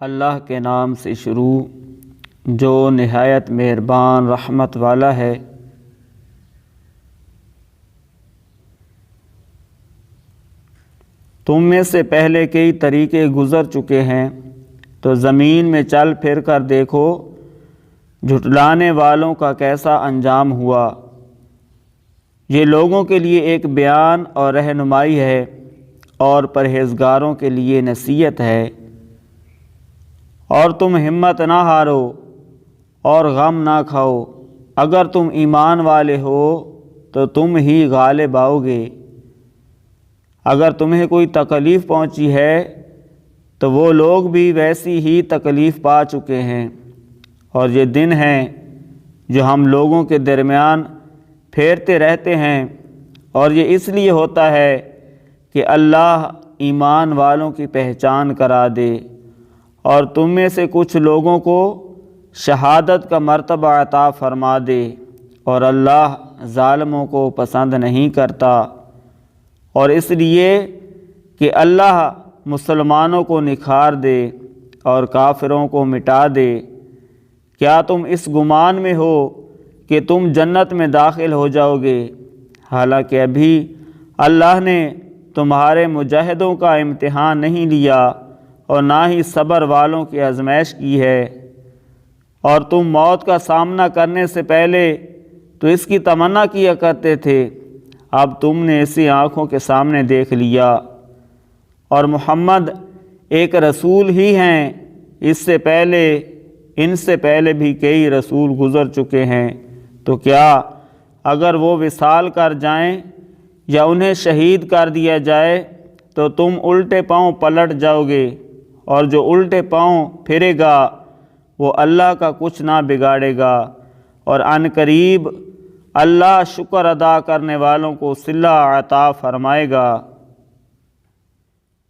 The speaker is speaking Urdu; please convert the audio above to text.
اللہ کے نام سے شروع جو نہایت مہربان رحمت والا ہے۔ تم میں سے پہلے کئی طریقے گزر چکے ہیں، تو زمین میں چل پھر کر دیکھو جھٹلانے والوں کا کیسا انجام ہوا۔ یہ لوگوں کے لیے ایک بیان اور رہنمائی ہے، اور پرہیزگاروں کے لیے نصیحت ہے۔ اور تم ہمت نہ ہارو اور غم نہ کھاؤ، اگر تم ایمان والے ہو تو تم ہی غالب آؤ گے۔ اگر تمہیں کوئی تکلیف پہنچی ہے تو وہ لوگ بھی ویسی ہی تکلیف پا چکے ہیں، اور یہ دن ہیں جو ہم لوگوں کے درمیان پھیرتے رہتے ہیں، اور یہ اس لیے ہوتا ہے کہ اللہ ایمان والوں کی پہچان کرا دے، اور تم میں سے کچھ لوگوں کو شہادت کا مرتبہ عطا فرما دے، اور اللہ ظالموں کو پسند نہیں کرتا۔ اور اس لیے کہ اللہ مسلمانوں کو نکھار دے اور کافروں کو مٹا دے۔ کیا تم اس گمان میں ہو کہ تم جنت میں داخل ہو جاؤ گے، حالانکہ ابھی اللہ نے تمہارے مجاہدوں کا امتحان نہیں لیا اور نہ ہی صبر والوں کی آزمائش کی ہے۔ اور تم موت کا سامنا کرنے سے پہلے تو اس کی تمنا کیا کرتے تھے، اب تم نے اسی آنکھوں کے سامنے دیکھ لیا۔ اور محمد ایک رسول ہی ہیں، ان سے پہلے بھی کئی رسول گزر چکے ہیں، تو کیا اگر وہ وصال کر جائیں یا انہیں شہید کر دیا جائے تو تم الٹے پاؤں پلٹ جاؤ گے، اور جو الٹے پاؤں پھرے گا وہ اللہ کا کچھ نہ بگاڑے گا، اور عن قریب اللہ شکر ادا کرنے والوں کو صلہ عطا فرمائے گا۔